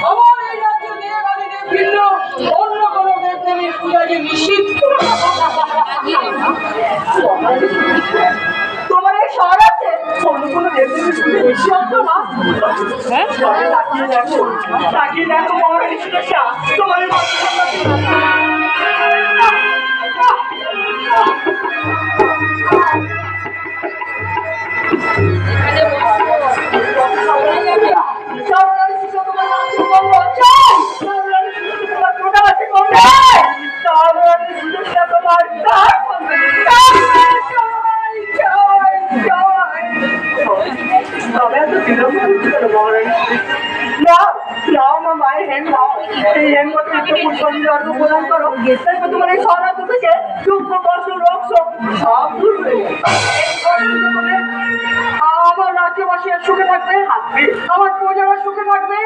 আমার এই রাজ্যে দেবাদিদেব ভিন্ন অন্য কোনো দেবদেবীর পূজাকে নিষিদ্ধ। তোমার এই শহর আছে অন্য কোনো দেবদেবীর পূজা বেশি হতো না? তাকিয়ে দেখো, তাকিয়ে দেখো মহারানী সুদশা, তোমার এই আমার রাজ্যবাসীরা সুখে থাকবে, আমার প্রজারা সুখে থাকবে,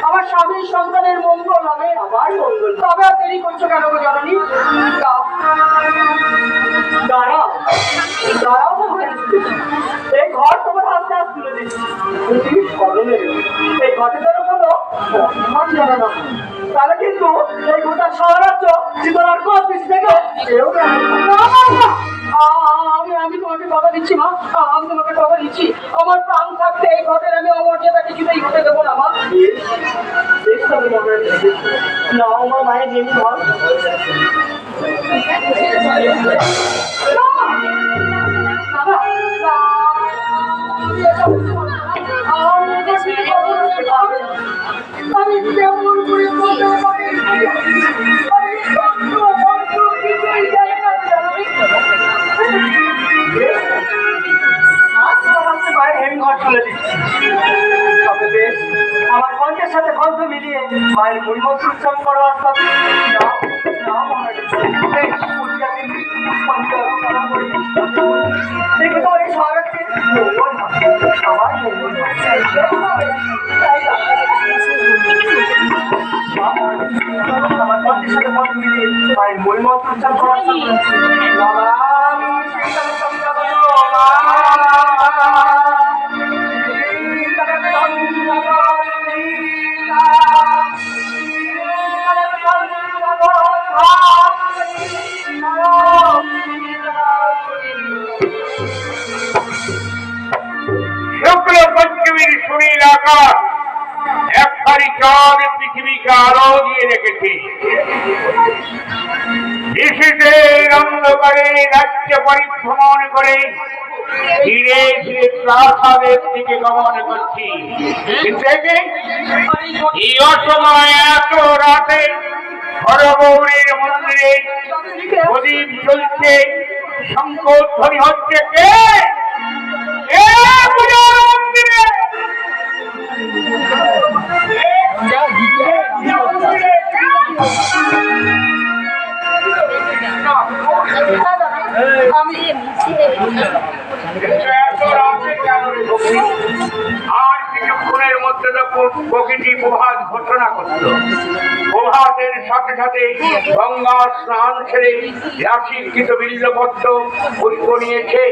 আমার স্বামী সন্তানের মঙ্গল হবে, আমার মঙ্গল। তবে আর দেরি করছো কেন গো জননী? দাঁড়াও দাঁড়াও, এই ঘর তোমার হাতে হাত তুলে দিচ্ছি। এই ঘটে যেন কোনো তাহলে কিন্তু এই গোটা সাম্রাজ্য জীবনের কোন দিক থেকে কেউ আমি তোমাকে কথা দিচ্ছি মা, আমি তোমাকে কথা দিচ্ছি, আমার প্রাণ থাকতে এই ঘটের আমি অমর্যাদা কিছুতেই হতে দেবো না মা। না আমার মায়ের যেমনি ঘর আমি কেমন করে বলতে পারি আমার কণ্ঠের সাথে কণ্ঠ মিলিয়ে মায়ের মূলমন্ত্র উচ্চারণ করো। আমার কণ্ঠের সাথে কণ্ঠ মিলিয়ে মায়ের মূলমন্ত্র উচ্চারণ করো। শুক্ল পঞ্চমীর সুনীল আকাশ একবারই চাঁদ পৃথিবীকে আলো দিয়ে রেখেছে। নিশীথের অন্ধকারে রাজ্য পরিভ্রমণ করে ধীরে ধীরে প্রাসাদের দিকে গমন করছি। কিন্তু এই অসময় এত রাতে হরগৌরীর মন্দিরে প্রদীপ জ্বলছে, শঙ্খধ্বনি হচ্ছে। কে মন্দিরে আমি আর কিছুক্ষণের মধ্যে তখন প্রকৃতি প্রভাত ঘোষণা করত। প্রভাতের সাথে সাথে গঙ্গা স্নান ছেড়ে রাশিকৃত বিল্লপত্র পুষ্প নিয়েছে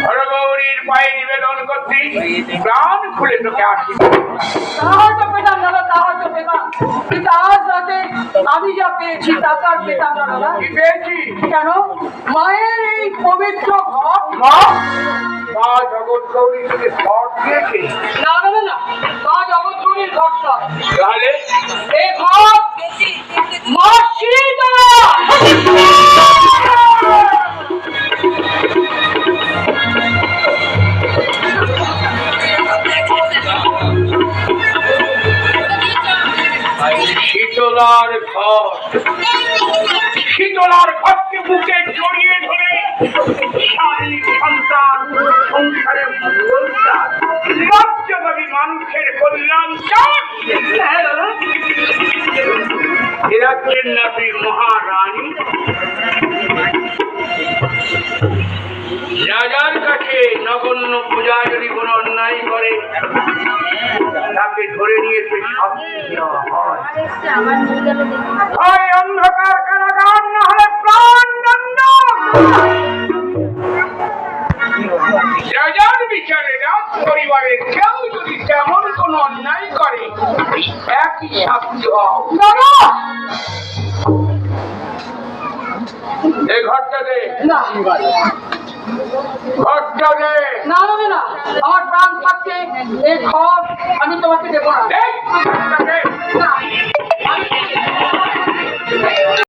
হরগৌরীর পায়ে নিবেদন করছি, প্রাণ খুলে তোকে আসি। সাহায্য পেতাম দাদা, সাহায্য পেতাম, কিন্তু আজ রাতে আমি যা পেয়েছি তা তার পেতাম না দাদা। কি পেয়েছি? কেন মায়ের এই পবিত্র ঘর মা জগৎ গৌরী থেকে ঘর দিয়েছে? না দাদা না, মা জগৎ গৌরীর ঘর নয়, তাহলে এই ঘর মা শীতলা। শীতলার ঘর, শীতলার ঘরকে বুকে জড়িয়ে ধরে স্বামী সন্তান সংসারে মঙ্গল চান, রাজ্যবাদী মানুষের কল্যাণ চান। এ রাজ্যের নাকি মহারানী রাজার কাছে নগণ্য পূজা যদি কোনো অন্যায় করে তাকে ধরে নিয়ে এসে শাস্তি দেওয়া হয়। হয় অন্ধকার কারাগার, না হলে প্রাণদণ্ড। রাজার বিচারে রাজ পরিবারের কেউ যদি তেমন কোন অন্যায় করে একই শাস্তি হও। দাদা এই ঘরটা দে, না ঘরটা দে। না হবে না, আমার প্রাণ থাকতে এই ঘর আমি তোমাকে দেবো না। এই ঘরটা দে। না